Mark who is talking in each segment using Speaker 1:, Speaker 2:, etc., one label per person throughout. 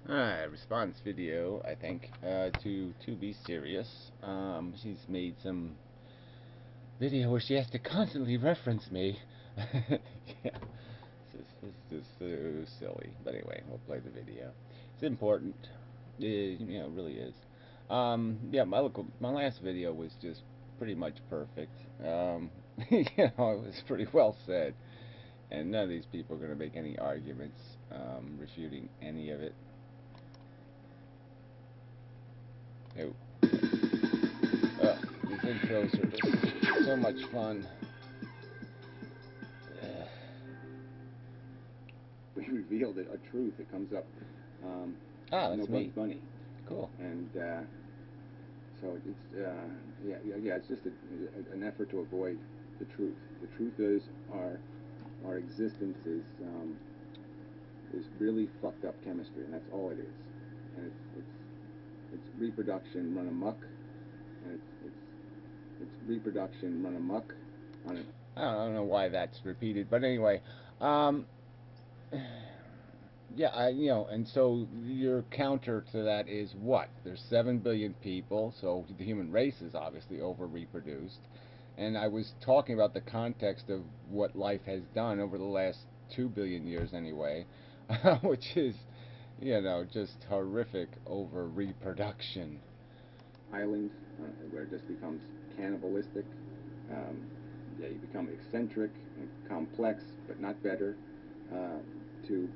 Speaker 1: Alright, response video, I think, to 2bsirius. She's made some video where she has to constantly reference me. Yeah, this is so silly. But anyway, we'll play the video. It's important. It really is. Yeah, my last video was just pretty much perfect. It was pretty well said. And none of these people are going to make any arguments refuting any of it. No. These intros are just so much fun. We revealed a truth that comes up. That's no me. Bugs Bunny. Cool. And so it's yeah. It's just an effort to avoid the truth. The truth is our existence is really fucked up chemistry, and that's all it is. And it's reproduction run amok, and it's reproduction run amok on it. I don't know why that's repeated, but anyway, um, yeah, and so your counter to that is what? There's 7 billion people, so the human race is obviously over reproduced. And I was talking about the context of what life has done over the last 2 billion years, anyway, which is, just horrific over reproduction. Island, where it just becomes cannibalistic. Yeah, you become eccentric and complex, but not better. To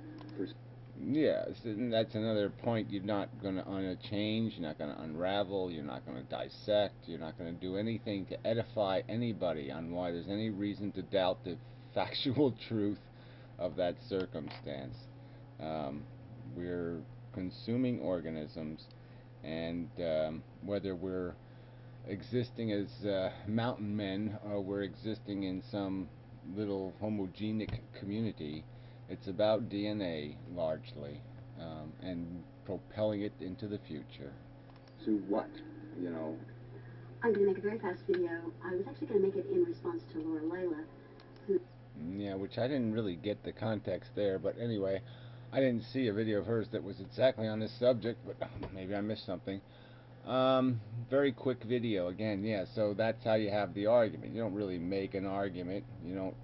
Speaker 1: Yes, and that's another point. You're not going to change. You're not going to unravel. You're not going to dissect. You're not going to do anything to edify anybody on why there's any reason to doubt the factual truth of that circumstance. Um, we're consuming organisms, and whether we're existing as mountain men or we're existing in some little homogenic community, it's about DNA largely, and propelling it into the future. To what? You know?
Speaker 2: I'm going to make a very fast video. I was actually going to make it in response to Laura Layla, who...
Speaker 1: Yeah, which I didn't really get the context there, but anyway, I didn't see a video of hers that was exactly on this subject, but maybe I missed something. Very quick video again. Yeah, so that's how you have the argument. You don't really make an argument. You don't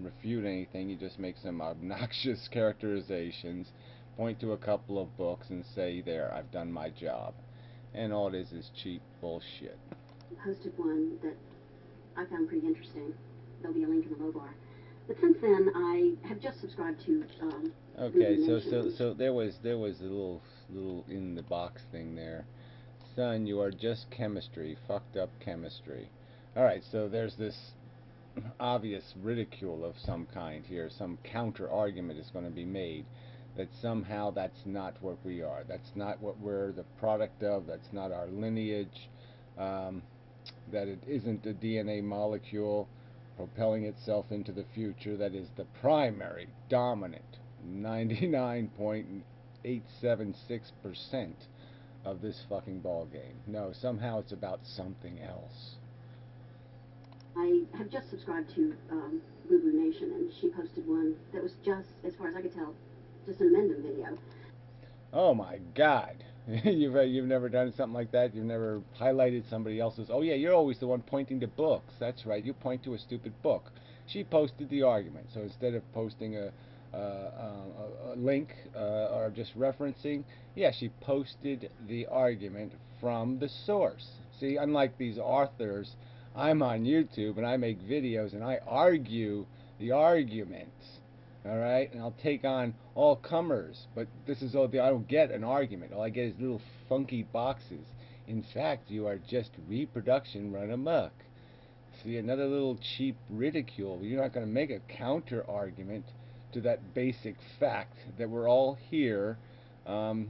Speaker 1: refute anything. You just make some obnoxious characterizations, point to a couple of books, and say, "There, I've done my job." And all it is cheap bullshit.
Speaker 2: Posted one that I found pretty interesting. There'll be a link in the low bar. But since then, I have just subscribed to.
Speaker 1: Okay, so there was a little in the box thing there. Son, you are just chemistry, fucked up chemistry. Alright, so there's this obvious ridicule of some kind here. Some counter argument is going to be made that somehow that's not what we are. That's not what we're the product of. That's not our lineage. Um, that it isn't a DNA molecule propelling itself into the future. That is the primary, dominant, 99.876% of this fucking ball game. No, somehow it's about something else.
Speaker 2: I have just subscribed to Boo Boo Nation, and she posted one that was just, as far as I could tell, just an Inmendham video.
Speaker 1: Oh my God. You've never done something like that? You've never highlighted somebody else's? Oh yeah, you're always the one pointing to books. That's right. You point to a stupid book. She posted the argument. So instead of posting a link or just referencing, yeah, she posted the argument from the source. See, unlike these authors, I'm on YouTube and I make videos and I argue the arguments. All right, and I'll take on all comers, but this is all I don't get an argument. All I get is little funky boxes. In fact, you are just reproduction run amok. See, another little cheap ridicule. You're not going to make a counter argument to that basic fact that we're all here as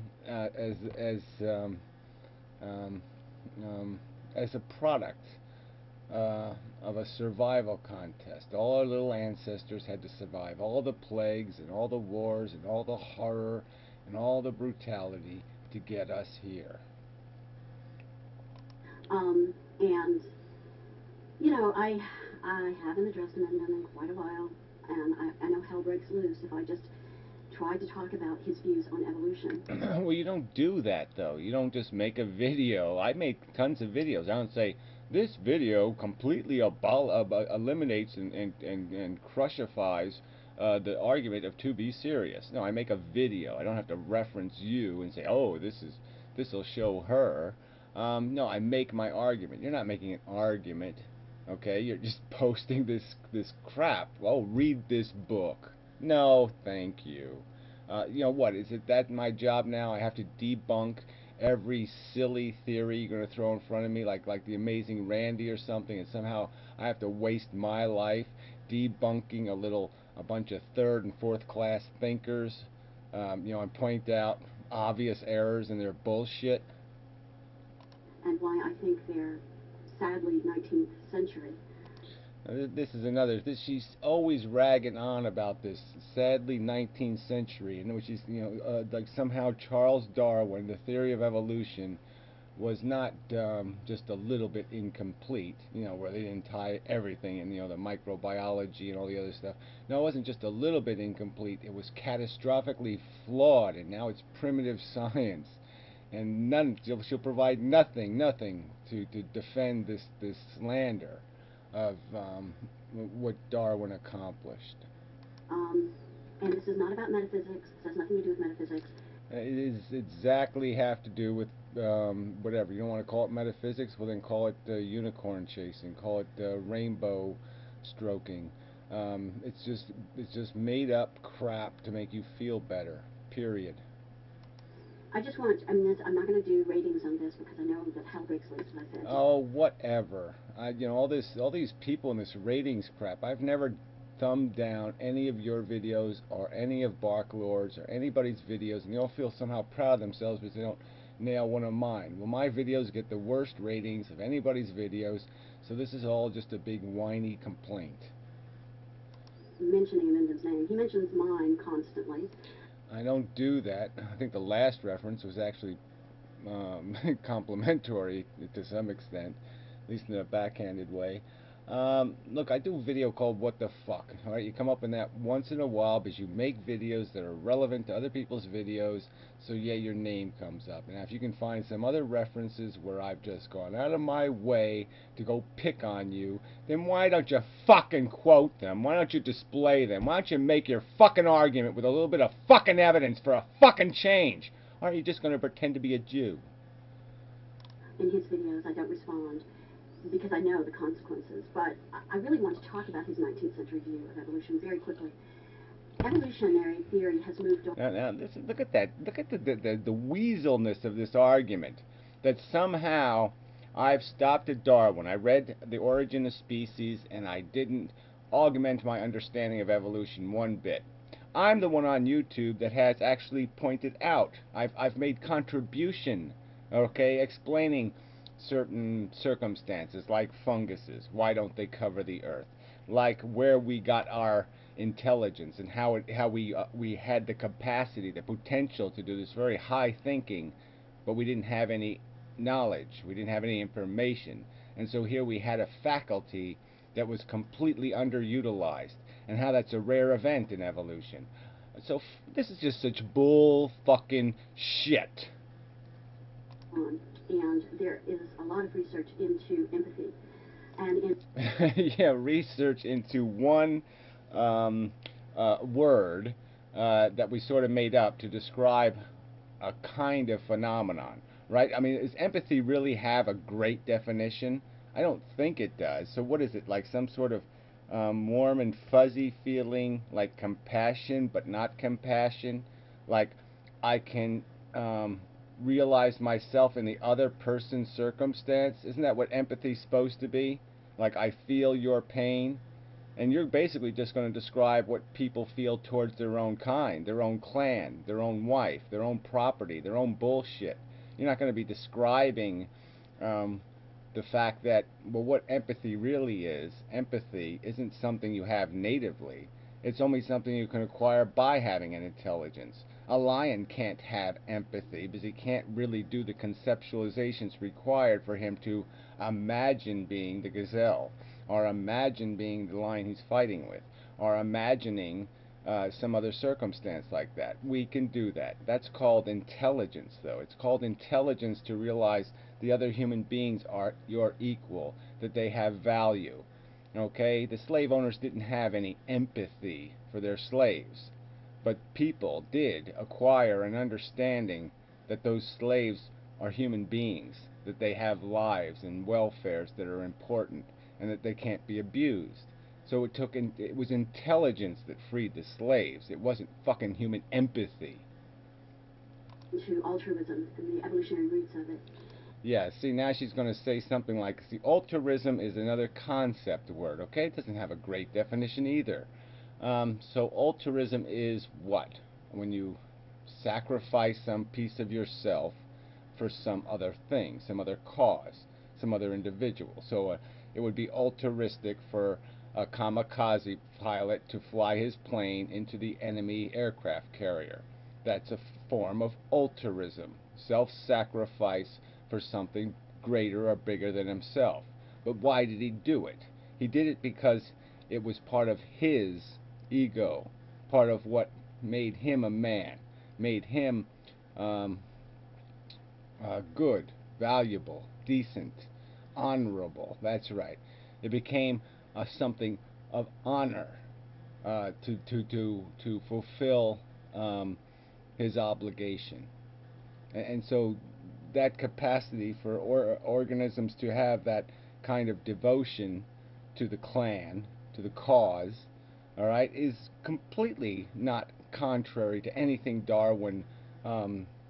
Speaker 1: um, as a product of a survival contest. All our little ancestors had to survive all the plagues and all the wars and all the horror and all the brutality to get us here.
Speaker 2: And I haven't addressed Inmendham in quite a while, and I know hell breaks loose if I just tried to talk about his views on evolution.
Speaker 1: Well, you don't do that though. You don't just make a video. I make tons of videos. I don't say this video completely eliminates and crucifies the argument of 2bsirius. No, I make a video. I don't have to reference you and say, oh, this will show her. No, I make my argument. You're not making an argument. Okay, you're just posting this crap. Oh, read this book. No, thank you. You know what? Is it that my job now? I have to debunk every silly theory you're going to throw in front of me, like the Amazing Randy or something, and somehow I have to waste my life debunking a bunch of third and fourth class thinkers, and point out obvious errors in their bullshit.
Speaker 2: And why I think they're sadly 19th century.
Speaker 1: This is another. She's always ragging on about this sadly 19th century, in which she's, like somehow Charles Darwin, the theory of evolution, was not just a little bit incomplete. Where they didn't tie everything in, the microbiology and all the other stuff. No, it wasn't just a little bit incomplete. It was catastrophically flawed, and now it's primitive science. And she'll provide nothing to defend this slander of what Darwin accomplished.
Speaker 2: And this is not about metaphysics. This has nothing to do with metaphysics.
Speaker 1: It is exactly have to do with whatever. You don't want to call it metaphysics, well then call it unicorn chasing, call it rainbow stroking. It's just made up crap to make you feel better. Period.
Speaker 2: I just want, I'm not going to do ratings on this because I know that hell breaks loose, as I said.
Speaker 1: Oh, whatever. All these people in this ratings crap. I've never thumbed down any of your videos or any of Barklord's or anybody's videos, and they all feel somehow proud of themselves because they don't nail one of mine. Well, my videos get the worst ratings of anybody's videos, so this is all just a big whiny complaint.
Speaker 2: Mentioning Inmendham's name. He mentions mine constantly.
Speaker 1: I don't do that. I think the last reference was actually complimentary to some extent, at least in a backhanded way. Look, I do a video called What the Fuck. Alright, you come up in that once in a while because you make videos that are relevant to other people's videos, so yeah, your name comes up. And if you can find some other references where I've just gone out of my way to go pick on you, then why don't you fucking quote them? Why don't you display them? Why don't you make your fucking argument with a little bit of fucking evidence for a fucking change? Or are you just going to pretend to be a Jew?
Speaker 2: In his videos, I don't respond because I know the consequences, but I really want to talk about his 19th century view of evolution very quickly. Evolutionary theory has moved on.
Speaker 1: Now listen, look at that. Look at the weaselness of this argument. That somehow I've stopped at Darwin. I read The Origin of Species, and I didn't augment my understanding of evolution one bit. I'm the one on YouTube that has actually pointed out. I've made contribution, okay, explaining certain circumstances like funguses. Why don't they cover the earth? Like where we got our intelligence and how we had the capacity, the potential to do this very high thinking, but we didn't have any knowledge. We didn't have any information. And so here we had a faculty that was completely underutilized, and how that's a rare event in evolution. So this is just such bull fucking shit.
Speaker 2: And there is a lot of research into empathy. And
Speaker 1: yeah, research into one word that we sort of made up to describe a kind of phenomenon, right? I mean, does empathy really have a great definition? I don't think it does. So what is it, like some sort of warm and fuzzy feeling, like compassion but not compassion? Like I can realize myself in the other person's circumstance? Isn't that what empathy's supposed to be? Like I feel your pain? And you're basically just going to describe what people feel towards their own kind, their own clan, their own wife, their own property, their own bullshit. You're not going to be describing the fact that, well, what empathy really is. Empathy isn't something you have natively. It's only something you can acquire by having an intelligence. A lion can't have empathy because he can't really do the conceptualizations required for him to imagine being the gazelle, or imagine being the lion he's fighting with, or imagining some other circumstance like that. We can do that. That's called intelligence, though. It's called intelligence to realize the other human beings are your equal, that they have value. Okay? The slave owners didn't have any empathy for their slaves, but people did acquire an understanding that those slaves are human beings, that they have lives and welfares that are important, and that they can't be abused. So it was intelligence that freed the slaves. It wasn't fucking human empathy.
Speaker 2: To altruism and the evolutionary roots of it.
Speaker 1: Yeah, see, now she's going to say something like, see, altruism is another concept word, okay? It doesn't have a great definition either. So altruism is what? When you sacrifice some piece of yourself for some other thing, some other cause, some other individual. So it would be altruistic for a kamikaze pilot to fly his plane into the enemy aircraft carrier. That's a form of altruism, self-sacrifice for something greater or bigger than himself. But why did he do it? He did it because it was part of his ego, part of what made him a man, made him um, good, valuable, decent, honorable. That's right. It became something of honor to fulfill his obligation. And so that capacity for organisms to have that kind of devotion to the clan, to the cause, all right, is completely not contrary to anything Darwin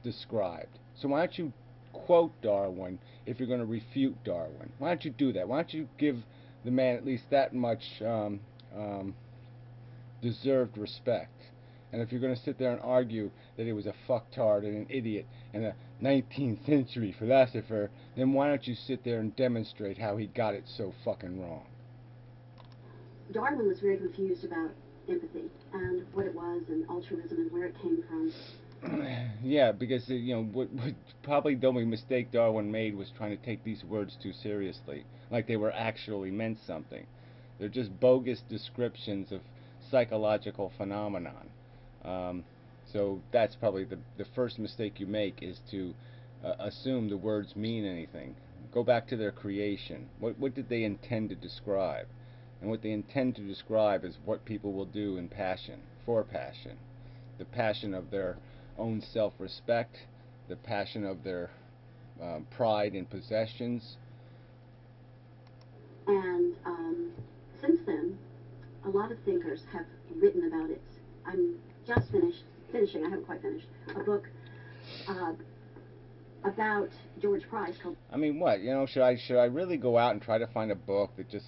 Speaker 1: described. So why don't you quote Darwin if you're going to refute Darwin? Why don't you do that? Why don't you give the man at least that much deserved respect? And if you're going to sit there and argue that he was a fucktard and an idiot and a 19th century philosopher, then why don't you sit there and demonstrate how he got it so fucking wrong?
Speaker 2: Darwin was very confused about empathy and what it was and altruism and where it came from.
Speaker 1: Yeah, because what probably the only mistake Darwin made was trying to take these words too seriously, like they were actually meant something. They're just bogus descriptions of psychological phenomenon. Um, so that's probably the first mistake you make is to assume the words mean anything. Go back to their creation. What did they intend to describe? And what they intend to describe is what people will do in passion, for passion. The passion of their own self-respect, the passion of their pride in possessions.
Speaker 2: And since then, a lot of thinkers have written about it. I'm just finishing, I haven't quite finished, a book uh, about George Price called.
Speaker 1: I mean, what? Should I really go out and try to find a book that just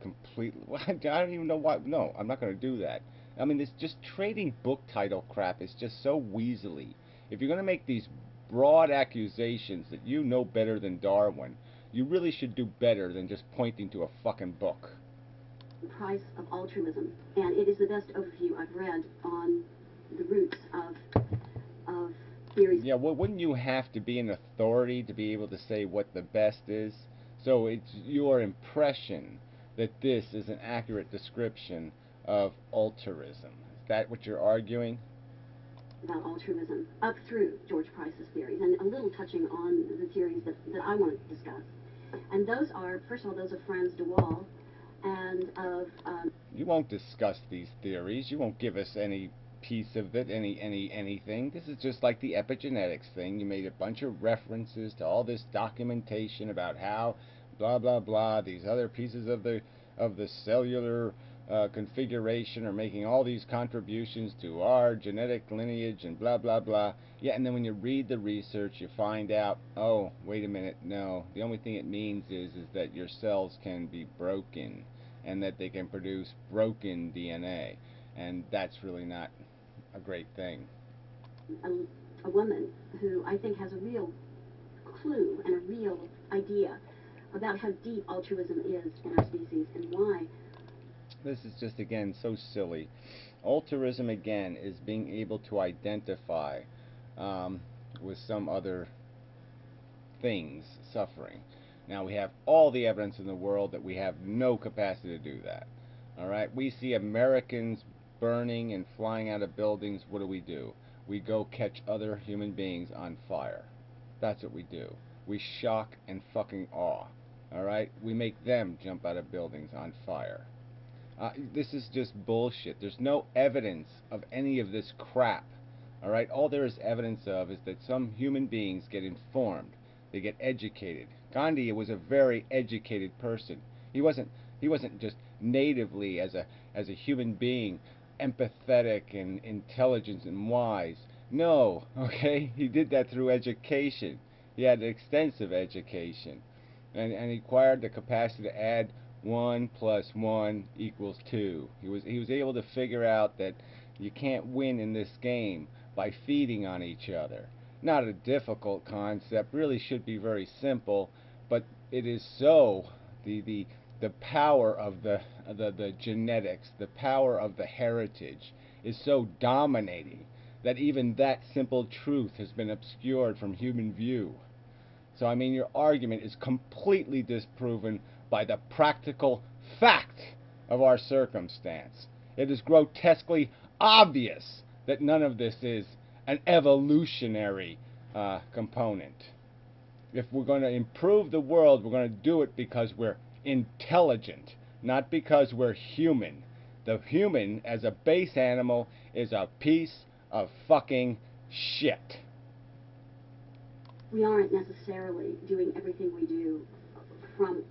Speaker 1: completely. I don't even know why. No, I'm not going to do that. I mean, this just trading book title crap is just so weaselly. If you're going to make these broad accusations that you know better than Darwin, you really should do better than just pointing to a fucking book.
Speaker 2: The Price of Altruism, and it is the best overview I've read on the roots of theories.
Speaker 1: Yeah, well, wouldn't you have to be an authority to be able to say what the best is? So it's your impression that this is an accurate description of altruism. Is that what you're arguing?
Speaker 2: About altruism up through George Price's theories, and a little touching on the theories that I want to discuss. And those are, first of all, those of Franz de Waal and of.
Speaker 1: You won't discuss these theories. You won't give us any piece of it, anything. This is just like the epigenetics thing. You made a bunch of references to all this documentation about how blah blah blah these other pieces of the cellular configuration are making all these contributions to our genetic lineage and blah blah blah. Yeah, and then when you read the research, you find out, oh, wait a minute, no. The only thing it means is that your cells can be broken and that they can produce broken DNA, and that's really not a great thing.
Speaker 2: A woman who I think has a real clue and a real idea about how deep altruism is in our species and why.
Speaker 1: This is just, again, so silly. Altruism, again, is being able to identify with some other things suffering. Now, we have all the evidence in the world that we have no capacity to do that. All right? We see Americans burning and flying out of buildings, what do? We go catch other human beings on fire. That's what we do. We shock and fucking awe. Alright? We make them jump out of buildings on fire. This is just bullshit. There's no evidence of any of this crap. Alright? All there is evidence of is that some human beings get informed. They get educated. Gandhi was a very educated person. He wasn't he wasn't just natively as a human being empathetic and intelligent and wise. No, okay? He did that through education. He had extensive education. And he acquired the capacity to add 1 plus 1 equals 2. He was able to figure out that you can't win in this game by feeding on each other. Not a difficult concept, really should be very simple, but it is so. The power of the genetics, the power of the heritage is so dominating that even that simple truth has been obscured from human view. So, I mean, your argument is completely disproven by the practical fact of our circumstance. It is grotesquely obvious that none of this is an evolutionary component. If we're going to improve the world, we're going to do it because we're intelligent, not because we're human. The human, as a base animal, is a piece of fucking shit.
Speaker 2: We aren't necessarily doing everything we do from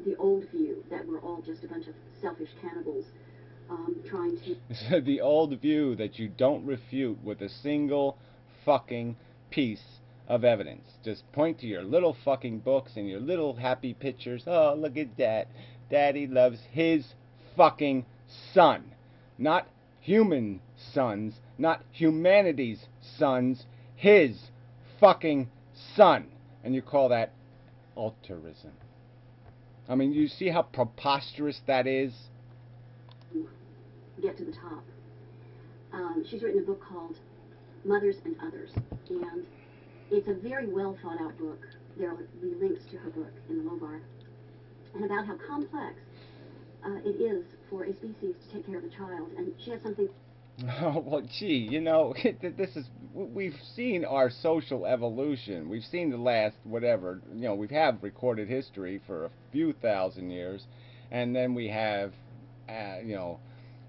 Speaker 2: the old view that we're all just a bunch of selfish cannibals trying to.
Speaker 1: The old view that you don't refute with a single fucking piece of evidence. Just point to your little fucking books and your little happy pictures. Oh, look at that. Daddy loves his fucking son. Not human sons, not humanity's sons, his fucking son. And you call that altruism. I mean, you see how preposterous that is?
Speaker 2: Get to the top. She's written a book called Mothers and Others, and it's a very well thought out book. There will be links to her book in the low bar, and about how complex it is for a species to take care of a child. And she has something.
Speaker 1: Oh, well, gee, this is, we've seen our social evolution. We've seen the last, whatever, we have recorded history for a few thousand years, and then we have,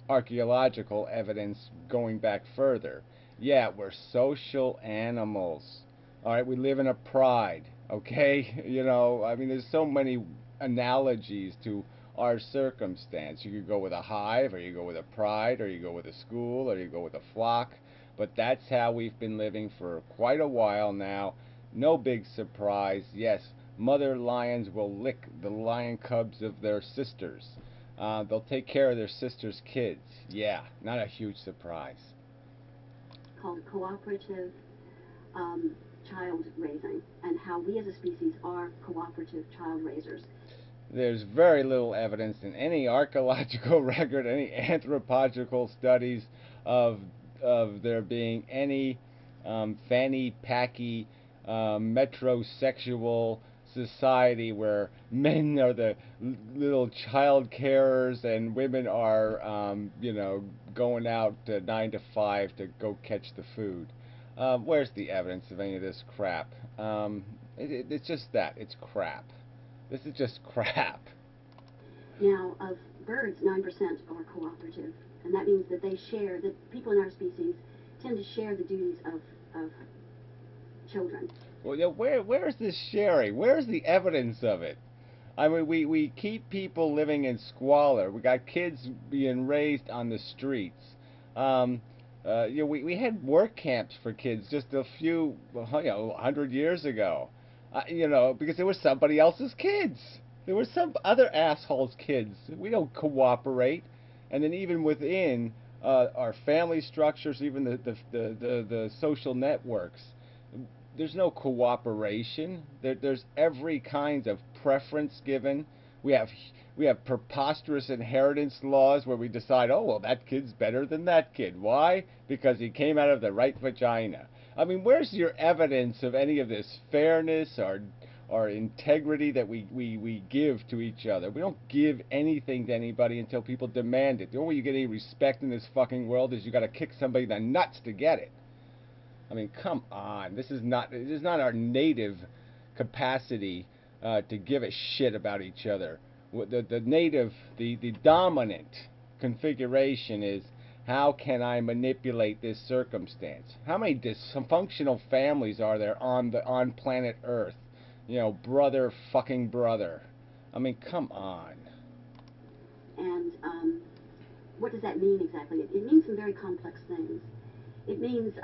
Speaker 1: archaeological evidence going back further. Yeah, we're social animals. All right, we live in a pride, okay? I mean, there's so many analogies to our circumstance. You could go with a hive, or you go with a pride, or you go with a school, or you go with a flock. But that's how we've been living for quite a while now. No big surprise. Yes, mother lions will lick the lion cubs of their sisters. They'll take care of their sisters' kids. Yeah, not a huge surprise.
Speaker 2: Called cooperative child raising, and how we as a species are cooperative child raisers.
Speaker 1: There's very little evidence in any archaeological record, any anthropological studies of there being any fanny packy metrosexual society where men are the little child carers and women are going out 9 to 5 to go catch the food. Where's the evidence of any of this crap? It's just that. It's crap. This is just crap.
Speaker 2: Now, of birds, 9% are cooperative, and that means that that people in our species tend to share the duties of children.
Speaker 1: Well, where's this sharing? Where's the evidence of it? I mean, we keep people living in squalor. We got kids being raised on the streets. We had work camps for kids just a few, 100 years ago. Because there were somebody else's kids. There were some other assholes' kids. We don't cooperate. And then even within our family structures, even the social networks, there's no cooperation. There's every kind of preference given. We have preposterous inheritance laws where we decide, oh, well, that kid's better than that kid. Why? Because he came out of the right vagina. I mean, where's your evidence of any of this fairness our integrity that we give to each other. We don't give anything to anybody until people demand it. The only way you get any respect in this fucking world is you got to kick somebody in the nuts to get it. I mean, come on. This is not our native capacity to give a shit about each other. The dominant configuration is, how can I manipulate this circumstance? How many dysfunctional families are there on planet Earth? Brother fucking brother. I mean, come on.
Speaker 2: And what does that mean exactly? It means some very complex things. It means,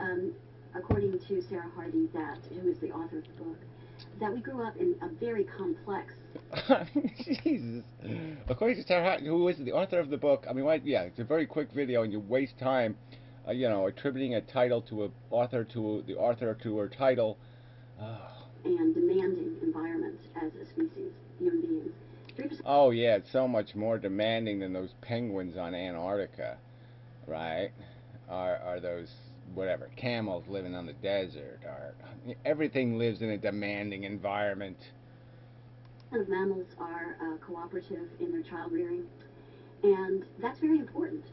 Speaker 2: according to Sarah Hardy, who is the author of the book, that we grew up in a very complex.
Speaker 1: Jesus. According to Sarah Hardy, who is the author of the book, I mean, yeah, it's a very quick video, and you waste time, attributing a title to the author to her title.
Speaker 2: And demanding environment as a species, human beings. 3%.
Speaker 1: Oh yeah, it's so much more demanding than those penguins on Antarctica, right? Are those whatever camels living on the desert? Or everything lives in a demanding environment.
Speaker 2: Of mammals are cooperative in their child rearing, and that's very important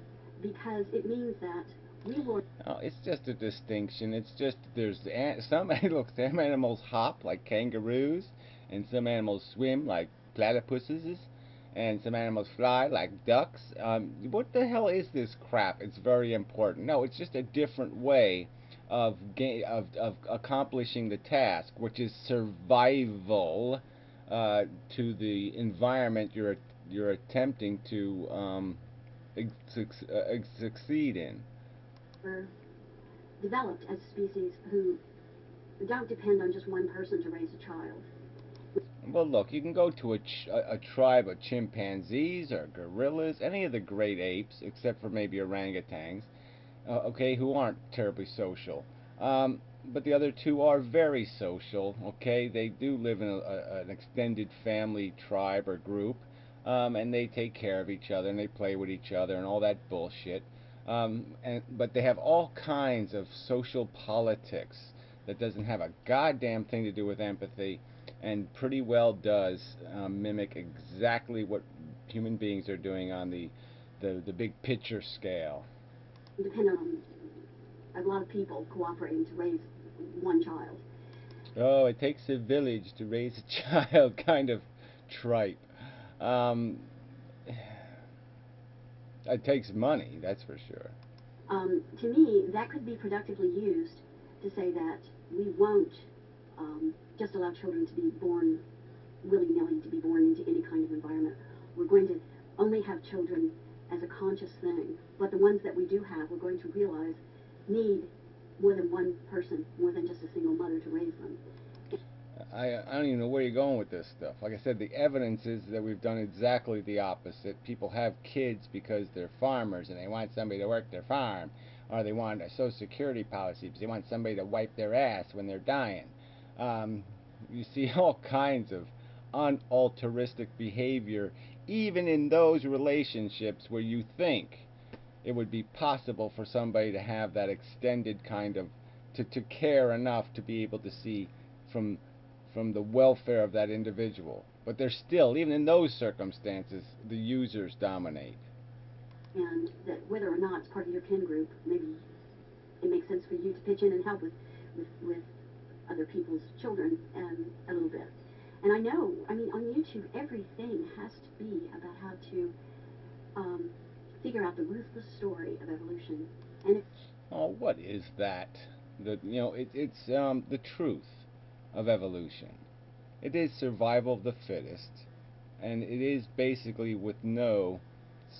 Speaker 2: because it means that we will.
Speaker 1: Oh, it's just a distinction. It's just some some animals hop like kangaroos, and some animals swim like platypuses, and some animals fly like ducks. What the hell is this crap? It's very important. No, it's just a different way of accomplishing the task, which is survival to the environment you're attempting to succeed in.
Speaker 2: We're developed as a species who don't depend on just one person to raise a child.
Speaker 1: Well, look, you can go to a tribe of chimpanzees or gorillas, any of the great apes, except for maybe orangutans, okay, who aren't terribly social. But the other two are very social, okay? They do live in an extended family tribe or group, and they take care of each other, and they play with each other, and all that bullshit. But they have all kinds of social politics that doesn't have a goddamn thing to do with empathy, and pretty well does mimic exactly what human beings are doing on the big picture scale.
Speaker 2: Depend on a lot of people cooperating to raise one child.
Speaker 1: Oh, it takes a village to raise a child, kind of tripe. Um, it takes money, that's for sure.
Speaker 2: To me, that could be productively used to say that we won't just allow children to be born willy-nilly, to be born into any kind of environment. We're going to only have children as a conscious thing, but the ones that we do have, we're going to realize need more than one person, more than just a single mother to raise them.
Speaker 1: I don't even know where you're going with this stuff. Like I said, the evidence is that we've done exactly the opposite. People have kids because they're farmers and they want somebody to work their farm, or they want a Social Security policy because they want somebody to wipe their ass when they're dying. You see all kinds of unaltruistic behavior, even in those relationships where you think it would be possible for somebody to have that extended kind of to care enough to be able to see from the welfare of that individual. But there's still, even in those circumstances, the users dominate.
Speaker 2: And that whether or not it's part of your kin group, maybe it makes sense for you to pitch in and help with other people's children a little bit. And I know, I mean, on YouTube, everything has to be about how to figure out the ruthless story of evolution. And
Speaker 1: Oh, what is that? It's the truth of evolution. It is survival of the fittest, and it is basically with no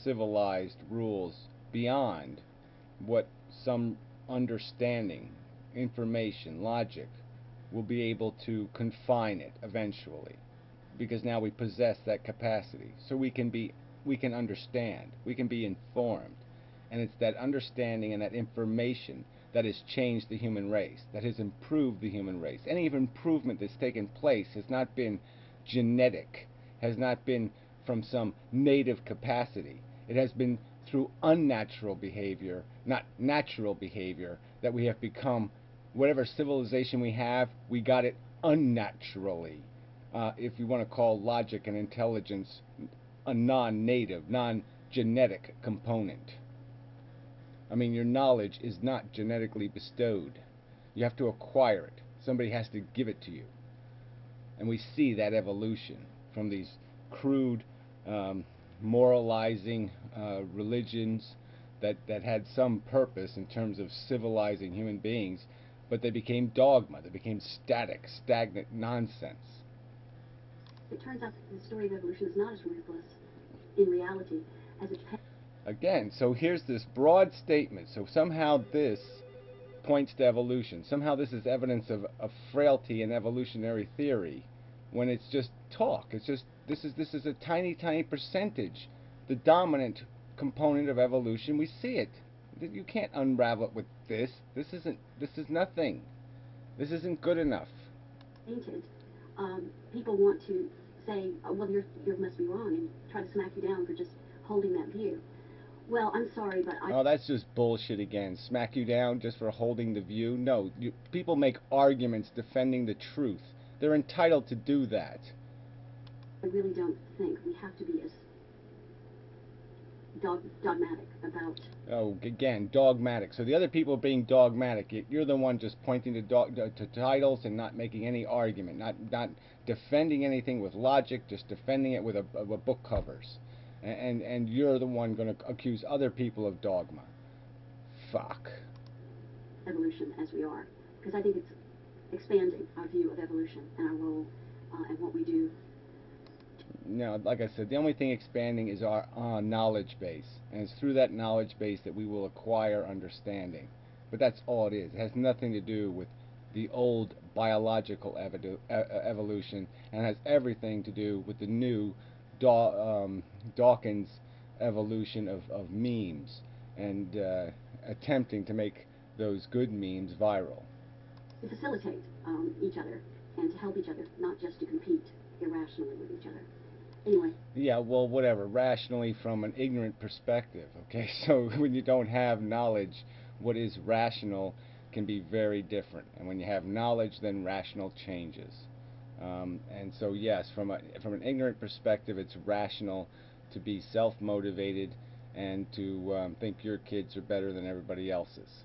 Speaker 1: civilized rules beyond what some understanding, information, logic will be able to confine it eventually, because now we possess that capacity, so we can understand, we can be informed, and it's that understanding and that information that has changed the human race, that has improved the human race. Any improvement that's taken place has not been genetic, has not been from some native capacity. It has been through unnatural behavior, not natural behavior, that we have become whatever civilization we have, we got it unnaturally. if you want to call logic and intelligence a non-native, non-genetic component. I mean, your knowledge is not genetically bestowed. You have to acquire it. Somebody has to give it to you. And we see that evolution from these crude, moralizing religions that had some purpose in terms of civilizing human beings, but they became dogma. They became static, stagnant nonsense.
Speaker 2: It turns out that the story of evolution is not as ruthless in reality as its
Speaker 1: Again, so here's this broad statement. So somehow this points to evolution. Somehow this is evidence of frailty in evolutionary theory, when it's just talk. It's just this is a tiny percentage, the dominant component of evolution. We see it. You can't unravel it with this. This is nothing. This isn't good enough.
Speaker 2: Painted. People want to say, oh, well, you must be wrong, and try to smack you down for just holding that view. Well, I'm sorry, but
Speaker 1: Oh, that's just bullshit again. Smack you down just for holding the view? No, people make arguments defending the truth. They're entitled to do that.
Speaker 2: I really don't think we have to be as dogmatic about.
Speaker 1: Oh, again, dogmatic. So the other people being dogmatic, you're the one just pointing to titles and not making any argument, not defending anything with logic, just defending it with a book covers. And you're the one going to accuse other people of dogma. Fuck.
Speaker 2: Evolution as we are, because I think it's expanding our view of evolution and our role and what we do.
Speaker 1: No, like I said, the only thing expanding is our knowledge base, and it's through that knowledge base that we will acquire understanding. But that's all it is. It has nothing to do with the old biological evolution, and has everything to do with the new Dawkins evolution of memes, and attempting to make those good memes viral.
Speaker 2: To facilitate each other and to help each other, not just to compete irrationally with each other. Anyway.
Speaker 1: Yeah, well, whatever. Rationally from an ignorant perspective, okay? So when you don't have knowledge, what is rational can be very different. And when you have knowledge, then rational changes. And so, yes, from an ignorant perspective, it's rational to be self-motivated and to think your kids are better than everybody else's.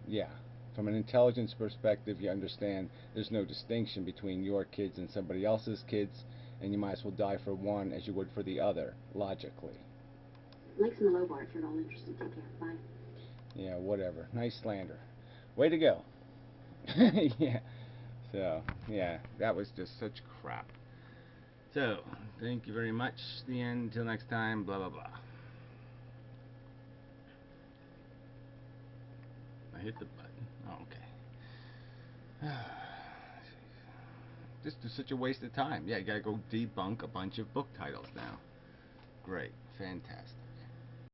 Speaker 1: Yeah. From an intelligence perspective, you understand there's no distinction between your kids and somebody else's kids, and you might as well die for one as you would for the other, logically.
Speaker 2: Links in the low bar if you're all interested. Take care. Bye.
Speaker 1: Yeah, whatever. Nice slander. Way to go. Yeah. So, yeah, that was just such crap. So, thank you very much. The end. Until next time. Blah, blah, blah. I hit the button. Oh, okay. This is such a waste of time. Yeah, you gotta go debunk a bunch of book titles now. Great. Fantastic.